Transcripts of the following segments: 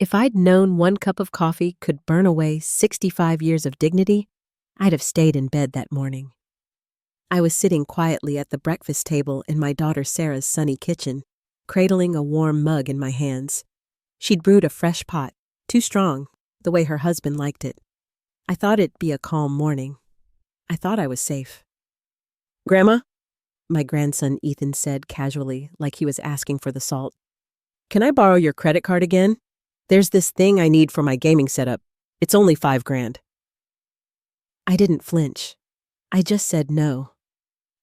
If I'd known 1 cup of coffee could burn away 65 years of dignity, I'd have stayed in bed that morning. I was sitting quietly at the breakfast table in my daughter Sarah's sunny kitchen, cradling a warm mug in my hands. She'd brewed a fresh pot, too strong, the way her husband liked it. I thought it'd be a calm morning. I thought I was safe. "Grandma?" my grandson Ethan said casually, like he was asking for the salt. "Can I borrow your credit card again? There's this thing I need for my gaming setup. It's only $5,000. I didn't flinch. I just said no.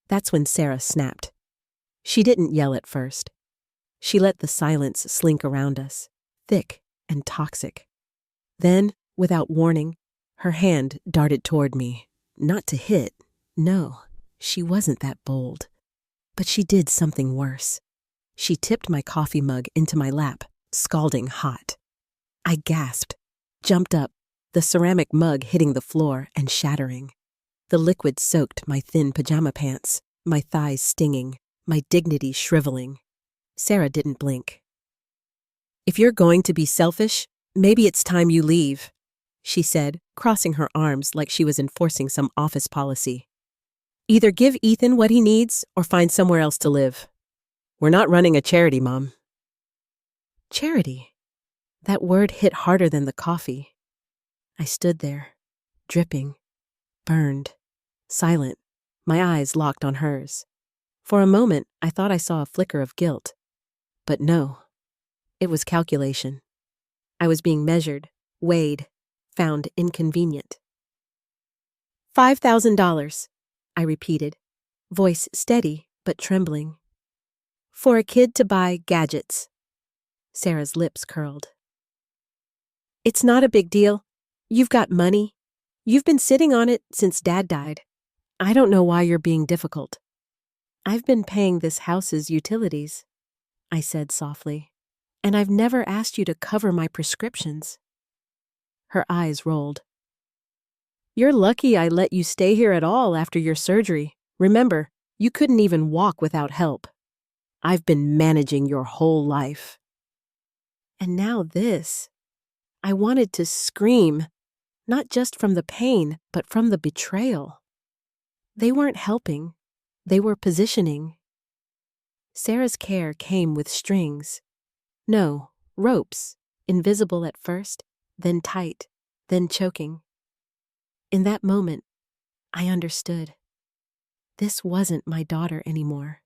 That's when Sarah snapped. She didn't yell at first. She let the silence slink around us, thick and toxic. Then, without warning, her hand darted toward me. Not to hit. No, she wasn't that bold. But she did something worse. She tipped my coffee mug into my lap, scalding hot. I gasped, jumped up, the ceramic mug hitting the floor and shattering. The liquid soaked my thin pajama pants, my thighs stinging, my dignity shriveling. Sarah didn't blink. "If you're going to be selfish, maybe it's time you leave," she said, crossing her arms like she was enforcing some office policy. "Either give Ethan what he needs or find somewhere else to live. We're not running a charity, Mom." Charity? That word hit harder than the coffee. I stood there, dripping, burned, silent, my eyes locked on hers. For a moment, I thought I saw a flicker of guilt. But no, it was calculation. I was being measured, weighed, found inconvenient. $5,000, I repeated, voice steady but trembling. "For a kid to buy gadgets." Sarah's lips curled. "It's not a big deal. You've got money. You've been sitting on it since Dad died. I don't know why you're being difficult." "I've been paying this house's utilities," I said softly, "and I've never asked you to cover my prescriptions." Her eyes rolled. "You're lucky I let you stay here at all after your surgery. Remember, you couldn't even walk without help. I've been managing your whole life." And now this. I wanted to scream, not just from the pain, but from the betrayal. They weren't helping. They were positioning. Sarah's care came with strings. No, ropes, invisible at first, then tight, then choking. In that moment, I understood. This wasn't my daughter anymore.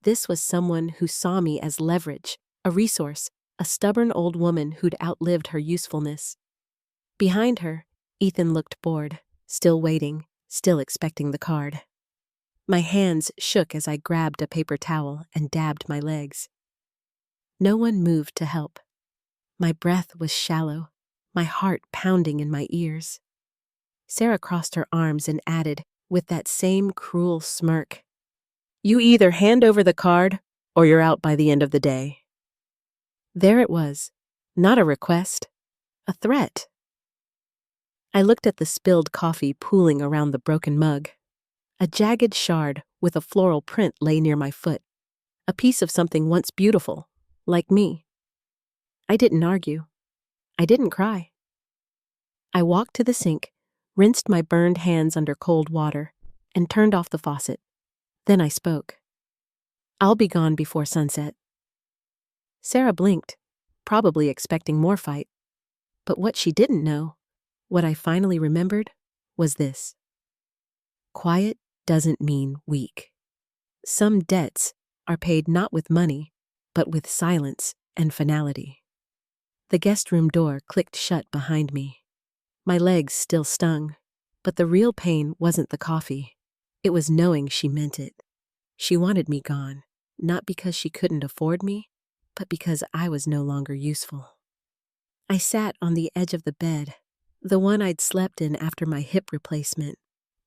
This was someone who saw me as leverage, a resource, a stubborn old woman who'd outlived her usefulness. Behind her, Ethan looked bored, still waiting, still expecting the card. My hands shook as I grabbed a paper towel and dabbed my legs. No one moved to help. My breath was shallow, my heart pounding in my ears. Sarah crossed her arms and added, with that same cruel smirk, "You either hand over the card or you're out by the end of the day." There it was, not a request, a threat. I looked at the spilled coffee pooling around the broken mug. A jagged shard with a floral print lay near my foot, a piece of something once beautiful, like me. I didn't argue. I didn't cry. I walked to the sink, rinsed my burned hands under cold water, and turned off the faucet. Then I spoke. "I'll be gone before sunset." Sarah blinked, probably expecting more fight. But what she didn't know, what I finally remembered, was this. Quiet doesn't mean weak. Some debts are paid not with money, but with silence and finality. The guest room door clicked shut behind me. My legs still stung, but the real pain wasn't the coffee. It was knowing she meant it. She wanted me gone, not because she couldn't afford me, but because I was no longer useful. I sat on the edge of the bed, the one I'd slept in after my hip replacement,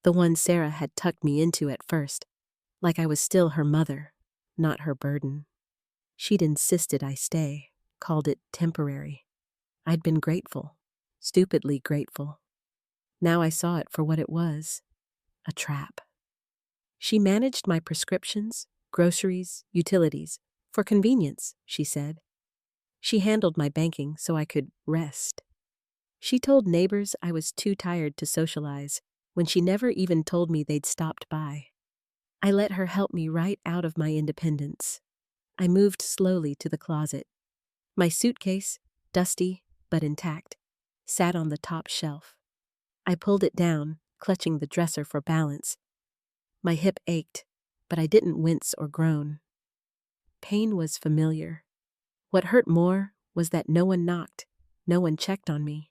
the one Sarah had tucked me into at first, like I was still her mother, not her burden. She'd insisted I stay, called it temporary. I'd been grateful, stupidly grateful. Now I saw it for what it was, a trap. She managed my prescriptions, groceries, utilities, for convenience, she said. She handled my banking so I could rest. She told neighbors I was too tired to socialize when she never even told me they'd stopped by. I let her help me right out of my independence. I moved slowly to the closet. My suitcase, dusty but intact, sat on the top shelf. I pulled it down, clutching the dresser for balance. My hip ached, but I didn't wince or groan. Pain was familiar. What hurt more was that no one knocked, no one checked on me.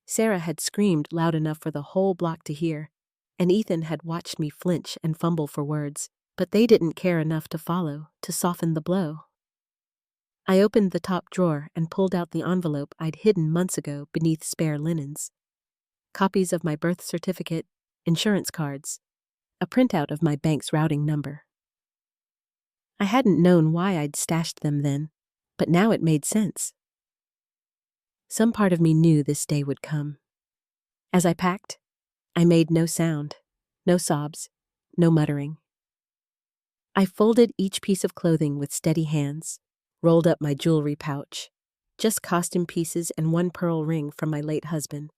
Sarah had screamed loud enough for the whole block to hear, and Ethan had watched me flinch and fumble for words, but they didn't care enough to follow, to soften the blow. I opened the top drawer and pulled out the envelope I'd hidden months ago beneath spare linens. Copies of my birth certificate, insurance cards, a printout of my bank's routing number. I hadn't known why I'd stashed them then, but now it made sense. Some part of me knew this day would come. As I packed, I made no sound, no sobs, no muttering. I folded each piece of clothing with steady hands, rolled up my jewelry pouch, just costume pieces and one pearl ring from my late husband,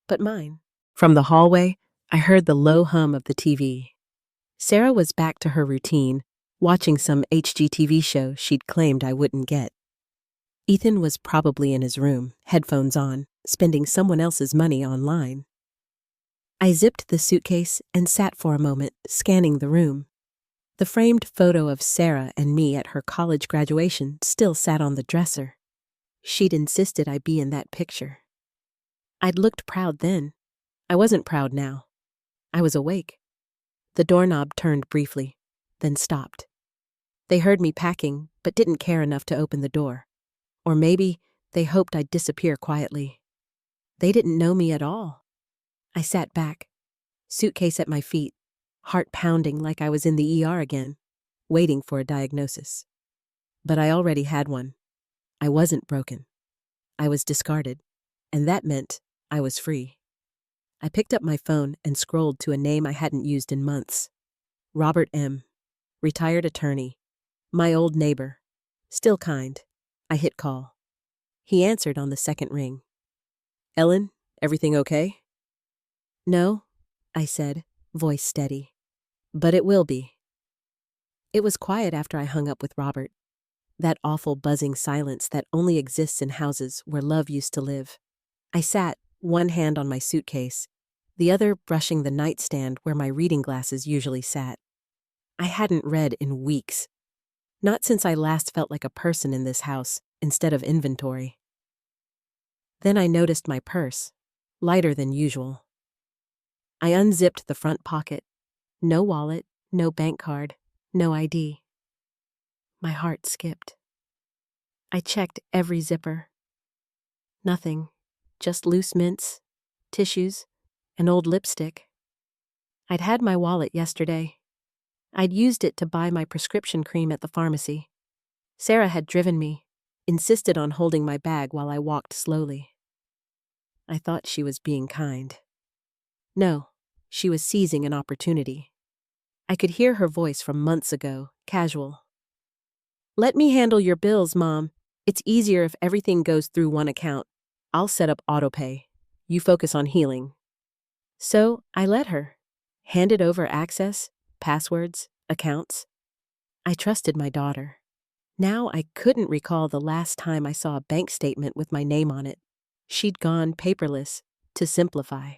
but mine. From the hallway, I heard the low hum of the TV. Sarah was back to her routine, watching some HGTV show she'd claimed I wouldn't get. Ethan was probably in his room, headphones on, spending someone else's money online. I zipped the suitcase and sat for a moment, scanning the room. The framed photo of Sarah and me at her college graduation still sat on the dresser. She'd insisted I be in that picture. I'd looked proud then. I wasn't proud now. I was awake. The doorknob turned briefly, then stopped. They heard me packing, but didn't care enough to open the door. Or maybe they hoped I'd disappear quietly. They didn't know me at all. I sat back, suitcase at my feet, heart pounding like I was in the ER again, waiting for a diagnosis. But I already had one. I wasn't broken. I was discarded, and that meant I was free. I picked up my phone and scrolled to a name I hadn't used in months. Robert M., retired attorney, my old neighbor, still kind. I hit call. He answered on the second ring. "Ellen, everything okay?" "No," I said, voice steady. "But it will be." It was quiet after I hung up with Robert. That awful buzzing silence that only exists in houses where love used to live. I sat, one hand on my suitcase, the other brushing the nightstand where my reading glasses usually sat. I hadn't read in weeks. Not since I last felt like a person in this house, instead of inventory. Then I noticed my purse, lighter than usual. I unzipped the front pocket. No wallet, no bank card, no ID. My heart skipped. I checked every zipper. Nothing, just loose mints, tissues, and old lipstick. I'd had my wallet yesterday. I'd used it to buy my prescription cream at the pharmacy. Sarah had driven me, insisted on holding my bag while I walked slowly. I thought she was being kind. No, she was seizing an opportunity. I could hear her voice from months ago, casual. "Let me handle your bills, Mom. It's easier if everything goes through one account. I'll set up autopay. You focus on healing." So I let her. Handed over access, passwords, accounts. I trusted my daughter. Now I couldn't recall the last time I saw a bank statement with my name on it. She'd gone paperless to simplify.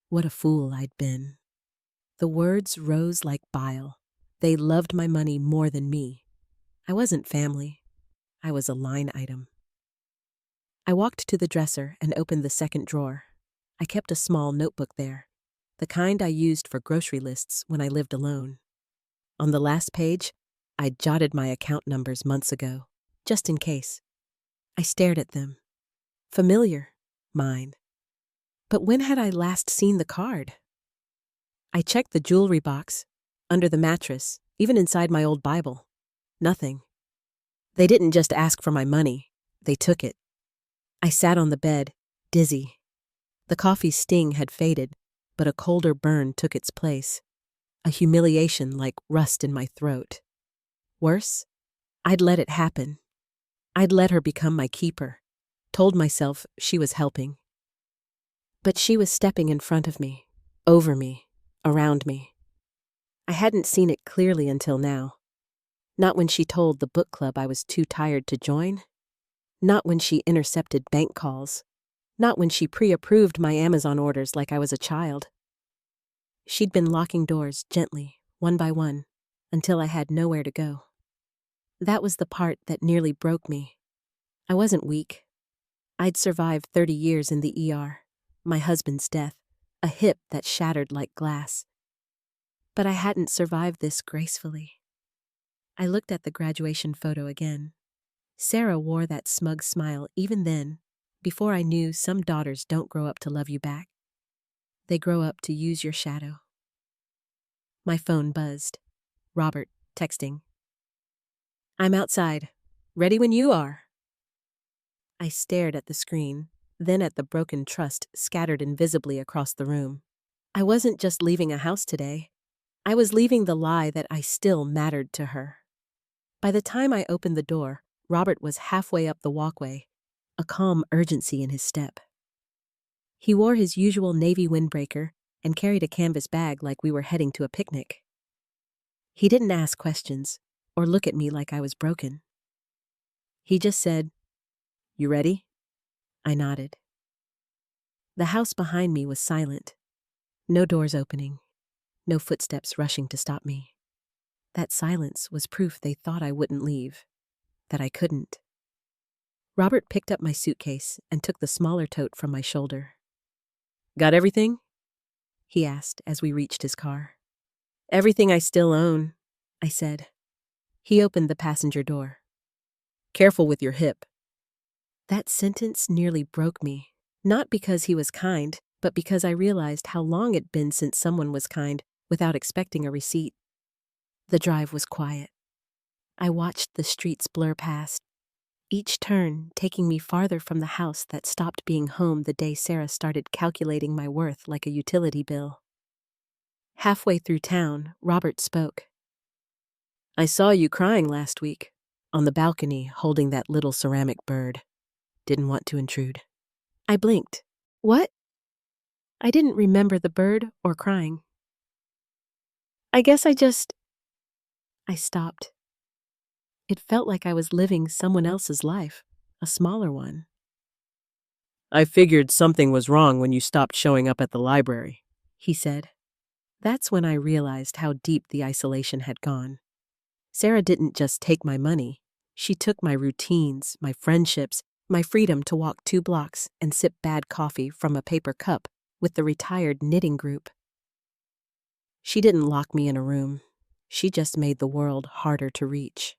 What a fool I'd been. The words rose like bile. They loved my money more than me. I wasn't family. I was a line item. I walked to the dresser and opened the second drawer. I kept a small notebook there, the kind I used for grocery lists when I lived alone. On the last page, I'd jotted my account numbers months ago, just in case. I stared at them. Familiar, mine. But when had I last seen the card? I checked the jewelry box, under the mattress, even inside my old Bible. Nothing. They didn't just ask for my money, they took it. I sat on the bed, dizzy. The coffee's sting had faded, but a colder burn took its place. A humiliation like rust in my throat. Worse, I'd let it happen. I'd let her become my keeper, told myself she was helping. But she was stepping in front of me, over me, around me. I hadn't seen it clearly until now. Not when she told the book club I was too tired to join. Not when she intercepted bank calls. Not when she pre-approved my Amazon orders like I was a child. She'd been locking doors gently, one by one, until I had nowhere to go. That was the part that nearly broke me. I wasn't weak. I'd survived 30 years in the ER, my husband's death, a hip that shattered like glass. But I hadn't survived this gracefully. I looked at the graduation photo again. Sarah wore that smug smile even then, before I knew some daughters don't grow up to love you back. They grow up to use your shadow. My phone buzzed. Robert, texting. I'm outside. Ready when you are. I stared at the screen, then at the broken trust scattered invisibly across the room. I wasn't just leaving a house today. I was leaving the lie that I still mattered to her. By the time I opened the door, Robert was halfway up the walkway, a calm urgency in his step. He wore his usual navy windbreaker and carried a canvas bag like we were heading to a picnic. He didn't ask questions or look at me like I was broken. He just said, "You ready?" I nodded. The house behind me was silent. No doors opening. No footsteps rushing to stop me. That silence was proof they thought I wouldn't leave, that I couldn't. Robert picked up my suitcase and took the smaller tote from my shoulder. Got everything? He asked as we reached his car. Everything I still own, I said. He opened the passenger door. Careful with your hip. That sentence nearly broke me, not because he was kind, but because I realized how long it'd been since someone was kind without expecting a receipt. The drive was quiet. I watched the streets blur past, each turn taking me farther from the house that stopped being home the day Sarah started calculating my worth like a utility bill. Halfway through town, Robert spoke. I saw you crying last week, on the balcony holding that little ceramic bird. Didn't want to intrude. I blinked. What? I didn't remember the bird or crying. I guess I stopped. It felt like I was living someone else's life, a smaller one. I figured something was wrong when you stopped showing up at the library, he said. That's when I realized how deep the isolation had gone. Sarah didn't just take my money. She took my routines, my friendships, my freedom to walk 2 blocks and sip bad coffee from a paper cup with the retired knitting group. She didn't lock me in a room. She just made the world harder to reach.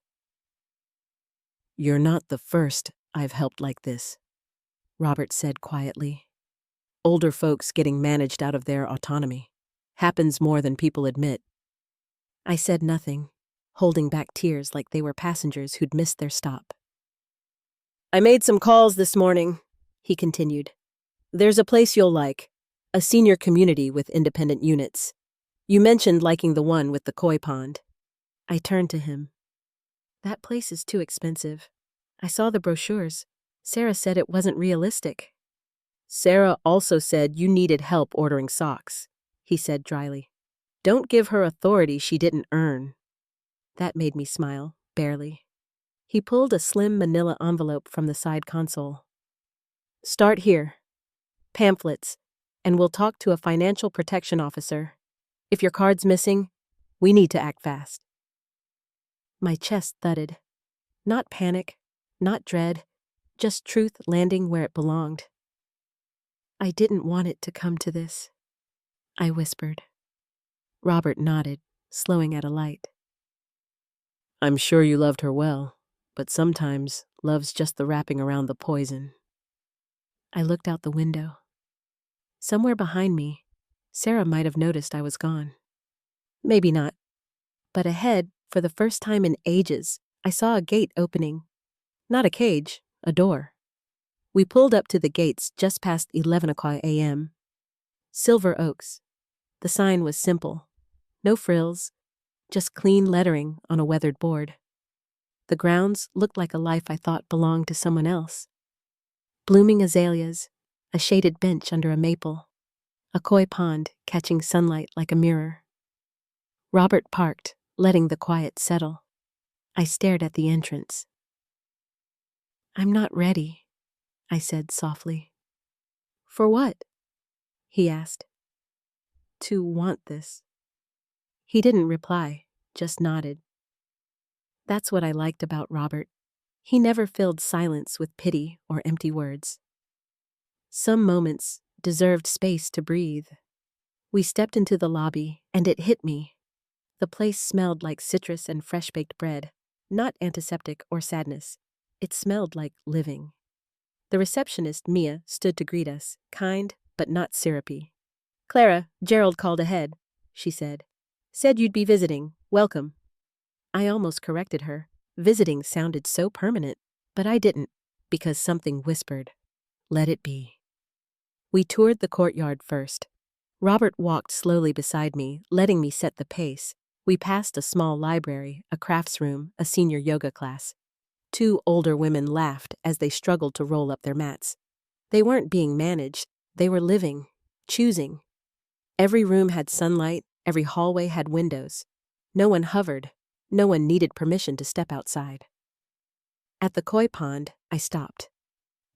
You're not the first I've helped like this, Robert said quietly. Older folks getting managed out of their autonomy. Happens more than people admit. I said nothing, holding back tears like they were passengers who'd missed their stop. I made some calls this morning, he continued. There's a place you'll like, a senior community with independent units. You mentioned liking the one with the koi pond. I turned to him. That place is too expensive. I saw the brochures. Sarah said it wasn't realistic. Sarah also said you needed help ordering socks, he said dryly. Don't give her authority she didn't earn. That made me smile, barely. He pulled a slim manila envelope from the side console. Start here. Pamphlets, and we'll talk to a financial protection officer. If your card's missing, we need to act fast. My chest thudded. Not panic, not dread, just truth landing where it belonged. I didn't want it to come to this, I whispered. Robert nodded, slowing at a light. I'm sure you loved her well, but sometimes love's just the wrapping around the poison. I looked out the window. Somewhere behind me, Sarah might have noticed I was gone. Maybe not. But ahead, for the first time in ages, I saw a gate opening. Not a cage, a door. We pulled up to the gates just past 11 o'clock a.m. Silver Oaks. The sign was simple. No frills, just clean lettering on a weathered board. The grounds looked like a life I thought belonged to someone else. Blooming azaleas, a shaded bench under a maple, a koi pond catching sunlight like a mirror. Robert parked, letting the quiet settle. I stared at the entrance. "I'm not ready," I said softly. "For what?" he asked. "To want this." He didn't reply, just nodded. That's what I liked about Robert. He never filled silence with pity or empty words. Some moments deserved space to breathe. We stepped into the lobby, and it hit me. The place smelled like citrus and fresh-baked bread, not antiseptic or sadness. It smelled like living. The receptionist, Mia, stood to greet us, kind but not syrupy. "Clara, Gerald called ahead," she said. "Said you'd be visiting. Welcome." I almost corrected her. Visiting sounded so permanent, but I didn't, because something whispered, "Let it be." We toured the courtyard first. Robert walked slowly beside me, letting me set the pace. We passed a small library, a crafts room, a senior yoga class. Two older women laughed as they struggled to roll up their mats. They weren't being managed, they were living, choosing. Every room had sunlight, every hallway had windows. No one hovered, no one needed permission to step outside. At the koi pond, I stopped.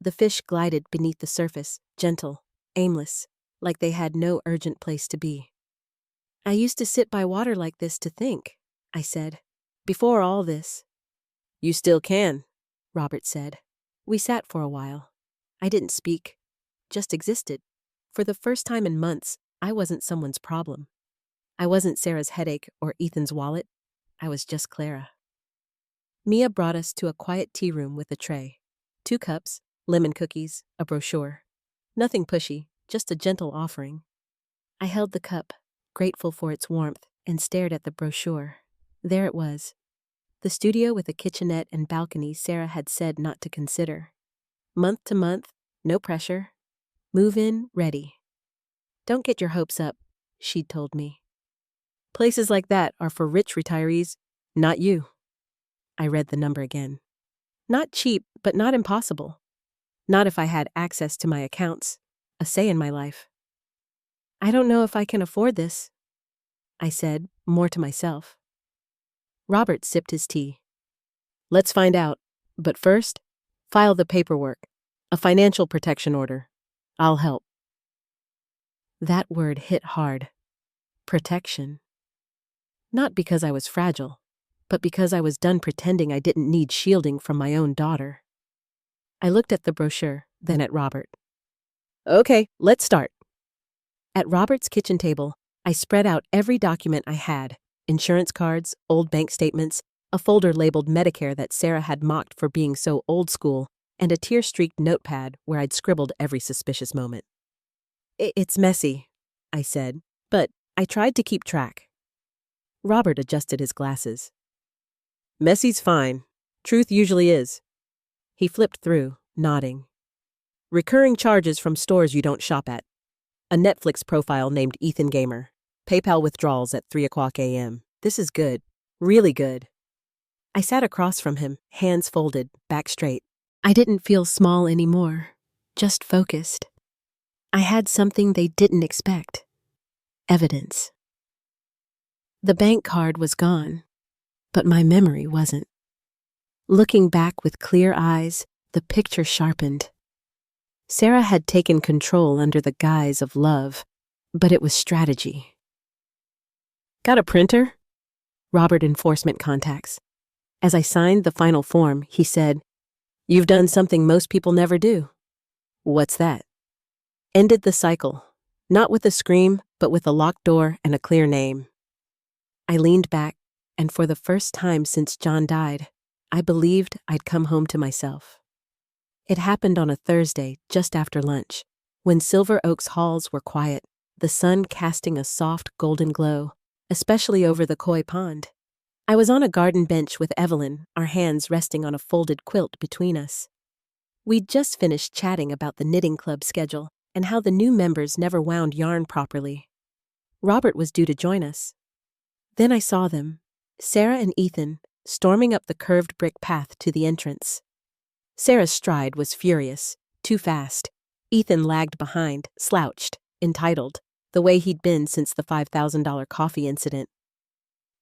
The fish glided beneath the surface, gentle, aimless, like they had no urgent place to be. "I used to sit by water like this to think," I said. "Before all this." "You still can," Robert said. We sat for a while. I didn't speak, just existed. For the first time in months, I wasn't someone's problem. I wasn't Sarah's headache or Ethan's wallet. I was just Clara. Mia brought us to a quiet tea room with a tray. 2 cups, lemon cookies, a brochure. Nothing pushy, just a gentle offering. I held the cup, grateful for its warmth, and stared at the brochure. There it was. The studio with a kitchenette and balcony Sarah had said not to consider. Month to month, no pressure. Move in, ready. "Don't get your hopes up," she'd told me. "Places like that are for rich retirees, not you." I read the number again. Not cheap, but not impossible. Not if I had access to my accounts, a say in my life. "I don't know if I can afford this," I said, more to myself. Robert sipped his tea. "Let's find out. But first, file the paperwork. A financial protection order. I'll help." That word hit hard. Protection. Not because I was fragile, but because I was done pretending I didn't need shielding from my own daughter. I looked at the brochure, then at Robert. "Okay, let's start." At Robert's kitchen table, I spread out every document I had: insurance cards, old bank statements, a folder labeled Medicare that Sarah had mocked for being so old school, and a tear-streaked notepad where I'd scribbled every suspicious moment. "It's messy," I said, "but I tried to keep track." Robert adjusted his glasses. "Messy's fine. Truth usually is." He flipped through, nodding. "Recurring charges from stores you don't shop at. A Netflix profile named Ethan Gamer. PayPal withdrawals at 3:00 a.m. This is good. Really good." I sat across from him, hands folded, back straight. I didn't feel small anymore, just focused. I had something they didn't expect. Evidence. The bank card was gone, but my memory wasn't. Looking back with clear eyes, the picture sharpened. Sarah had taken control under the guise of love, but it was strategy. "Got a printer?" Robert enforcement contacts. As I signed the final form, he said, "You've done something most people never do." "What's that?" "Ended the cycle. Not with a scream, but with a locked door and a clear name." I leaned back, and for the first time since John died, I believed I'd come home to myself. It happened on a Thursday, just after lunch, when Silver Oaks halls were quiet, the sun casting a soft golden glow, especially over the koi pond. I was on a garden bench with Evelyn, our hands resting on a folded quilt between us. We'd just finished chatting about the knitting club schedule and how the new members never wound yarn properly. Robert was due to join us. Then I saw them, Sarah and Ethan, storming up the curved brick path to the entrance. Sarah's stride was furious, too fast. Ethan lagged behind, slouched, entitled, the way he'd been since the $5,000 coffee incident.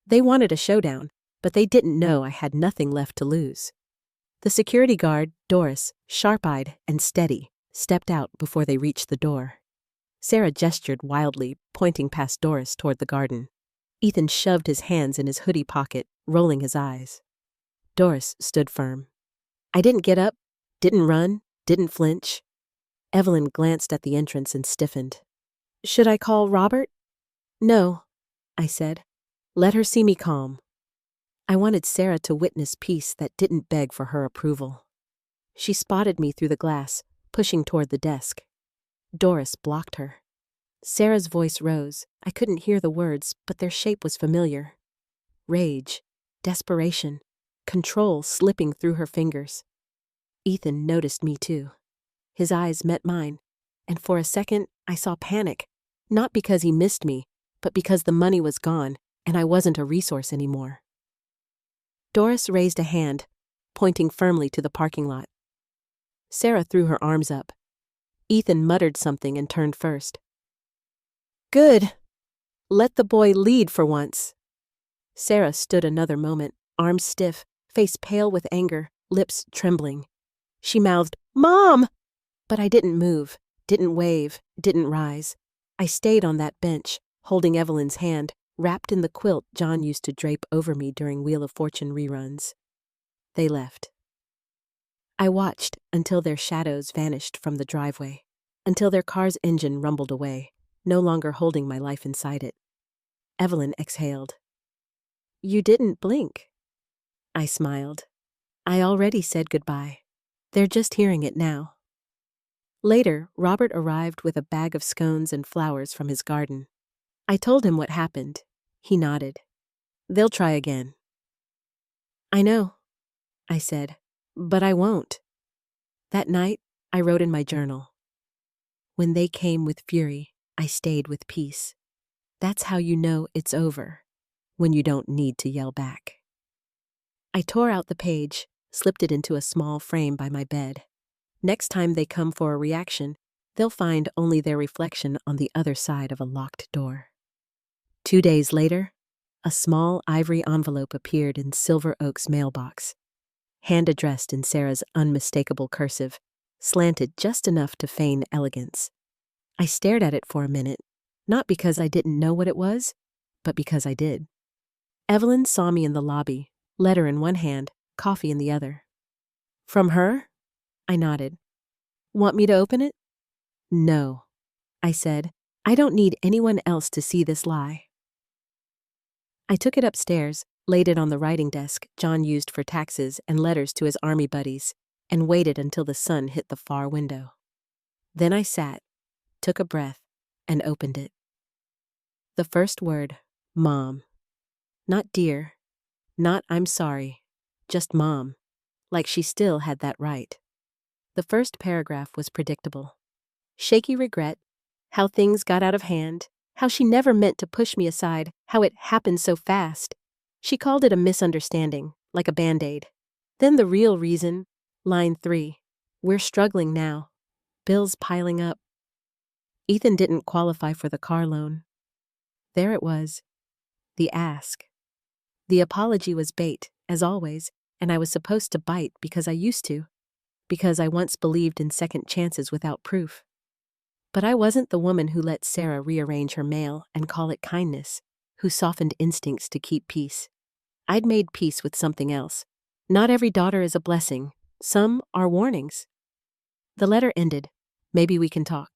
They wanted a showdown, but they didn't know I had nothing left to lose. The security guard, Doris, sharp-eyed and steady, stepped out before they reached the door. Sarah gestured wildly, pointing past Doris toward the garden. Ethan shoved his hands in his hoodie pocket, rolling his eyes. Doris stood firm. I didn't get up, didn't run, didn't flinch. Evelyn glanced at the entrance and stiffened. Should I call Robert? No, I said. Let her see me calm. I wanted Sarah to witness peace that didn't beg for her approval. She spotted me through the glass, pushing toward the desk. Doris blocked her. Sarah's voice rose. I couldn't hear the words, but their shape was familiar. Rage, desperation, control slipping through her fingers. Ethan noticed me too. His eyes met mine, and for a second I saw panic, not because he missed me, but because the money was gone and I wasn't a resource anymore. Doris raised a hand, pointing firmly to the parking lot. Sarah threw her arms up. Ethan muttered something and turned first. Good. Let the boy lead for once. Sarah stood another moment, arms stiff, face pale with anger, lips trembling. She mouthed, Mom! But I didn't move, didn't wave, didn't rise. I stayed on that bench, holding Evelyn's hand, wrapped in the quilt John used to drape over me during Wheel of Fortune reruns. They left. I watched until their shadows vanished from the driveway, until their car's engine rumbled away, no longer holding my life inside it. Evelyn exhaled. You didn't blink. I smiled. I already said goodbye. They're just hearing it now. Later, Robert arrived with a bag of scones and flowers from his garden. I told him what happened. He nodded. They'll try again. I know, I said, but I won't. That night, I wrote in my journal. When they came with fury, I stayed with peace. That's how you know it's over, when you don't need to yell back. I tore out the page, slipped it into a small frame by my bed. Next time they come for a reaction, they'll find only their reflection on the other side of a locked door. 2 days later, a small ivory envelope appeared in Silver Oak's mailbox, hand-addressed in Sarah's unmistakable cursive, slanted just enough to feign elegance. I stared at it for a minute, not because I didn't know what it was, but because I did. Evelyn saw me in the lobby, letter in one hand, coffee in the other. From her? I nodded. Want me to open it? No, I said. I don't need anyone else to see this lie. I took it upstairs, laid it on the writing desk John used for taxes and letters to his army buddies, and waited until the sun hit the far window. Then I sat, took a breath, and opened it. The first word, Mom. Not dear, not I'm sorry, just Mom, like she still had that right. The first paragraph was predictable. Shaky regret, how things got out of hand, how she never meant to push me aside, how it happened so fast. She called it a misunderstanding, like a Band-Aid. Then the real reason, line 3, we're struggling now, bills piling up. Ethan didn't qualify for the car loan. There it was, the ask. The apology was bait, as always, and I was supposed to bite because I used to, because I once believed in second chances without proof. But I wasn't the woman who let Sarah rearrange her mail and call it kindness, who softened instincts to keep peace. I'd made peace with something else. Not every daughter is a blessing. Some are warnings. The letter ended. Maybe we can talk.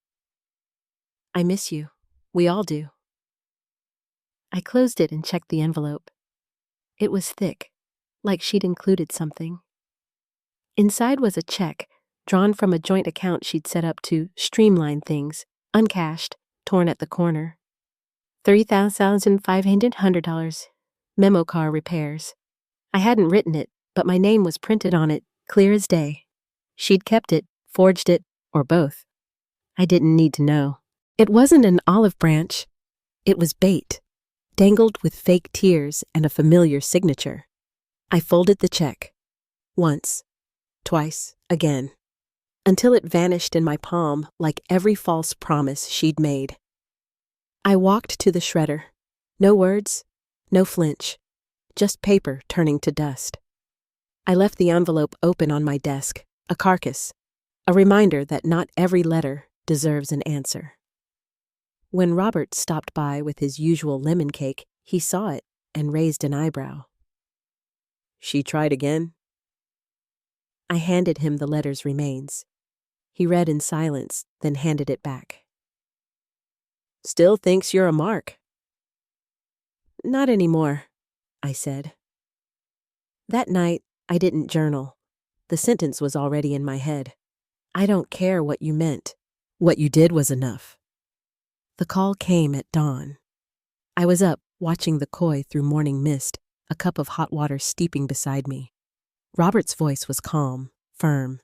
I miss you. We all do. I closed it and checked the envelope. It was thick, like she'd included something. Inside was a check, drawn from a joint account she'd set up to streamline things, uncashed, torn at the corner. $3,500, memo car repairs. I hadn't written it, but my name was printed on it, clear as day. She'd kept it, forged it, or both. I didn't need to know. It wasn't an olive branch. It was bait, dangled with fake tears and a familiar signature. I folded the check. Once, twice, again, until it vanished in my palm like every false promise she'd made. I walked to the shredder. No words, no flinch, just paper turning to dust. I left the envelope open on my desk, a carcass, a reminder that not every letter deserves an answer. When Robert stopped by with his usual lemon cake, he saw it and raised an eyebrow. She tried again? I handed him the letter's remains. He read in silence, then handed it back. Still thinks you're a mark. Not anymore, I said. That night, I didn't journal. The sentence was already in my head. I don't care what you meant. What you did was enough. The call came at dawn. I was up, watching the koi through morning mist, a cup of hot water steeping beside me. Robert's voice was calm, firm.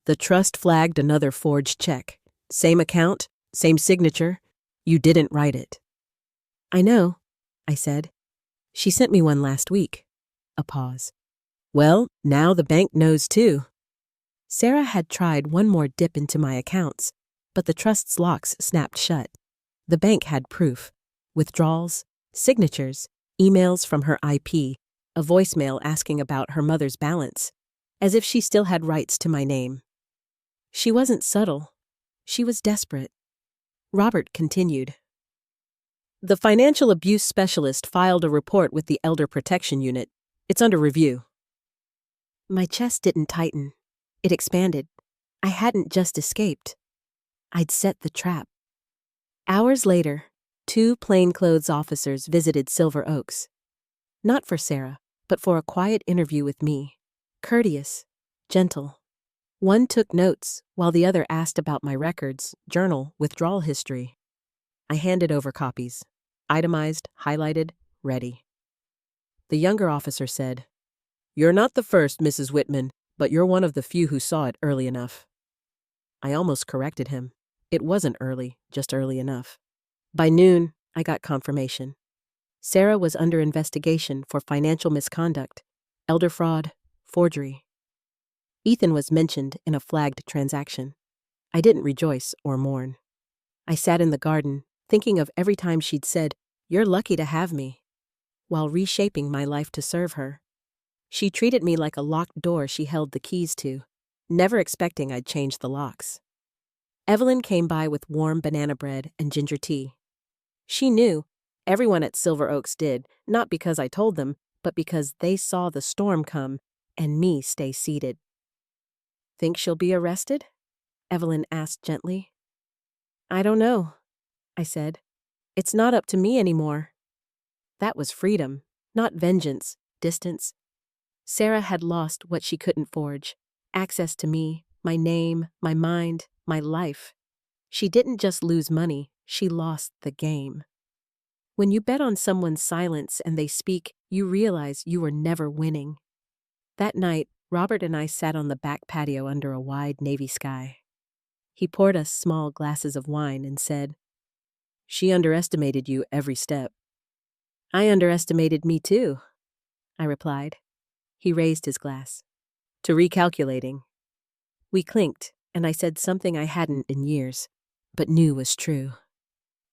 The trust flagged another forged check. Same account, same signature. You didn't write it. I know, I said. She sent me one last week. A pause. Well, now the bank knows too. Sarah had tried one more dip into my accounts, but the trust's locks snapped shut. The bank had proof. Withdrawals, signatures, emails from her IP, a voicemail asking about her mother's balance, as if she still had rights to my name. She wasn't subtle. She was desperate. Robert continued. The financial abuse specialist filed a report with the Elder Protection Unit. It's under review. My chest didn't tighten. It expanded. I hadn't just escaped. I'd set the trap. Hours later, 2 plainclothes officers visited Silver Oaks. Not for Sarah, but for a quiet interview with me. Courteous, gentle. One took notes, while the other asked about my records, journal, withdrawal history. I handed over copies. Itemized, highlighted, ready. The younger officer said, You're not the first, Mrs. Whitman, but you're one of the few who saw it early enough. I almost corrected him. It wasn't early, just early enough. By noon, I got confirmation. Sarah was under investigation for financial misconduct, elder fraud, forgery. Ethan was mentioned in a flagged transaction. I didn't rejoice or mourn. I sat in the garden, thinking of every time she'd said, You're lucky to have me, while reshaping my life to serve her. She treated me like a locked door she held the keys to, never expecting I'd change the locks. Evelyn came by with warm banana bread and ginger tea. She knew, everyone at Silver Oaks did, not because I told them, but because they saw the storm come and me stay seated. Think she'll be arrested? Evelyn asked gently. I don't know, I said. It's not up to me anymore. That was freedom, not vengeance, distance. Sarah had lost what she couldn't forge, access to me, my name, my mind, my life. She didn't just lose money, she lost the game. When you bet on someone's silence and they speak, you realize you were never winning. That night, Robert and I sat on the back patio under a wide navy sky. He poured us small glasses of wine and said, She underestimated you every step. I underestimated me too, I replied. He raised his glass. To recalculating. We clinked, and I said something I hadn't in years, but knew was true.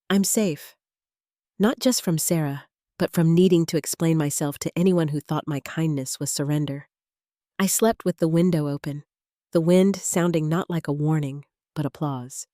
I'm safe. Not just from Sarah, but from needing to explain myself to anyone who thought my kindness was surrender. I slept with the window open, the wind sounding not like a warning, but applause.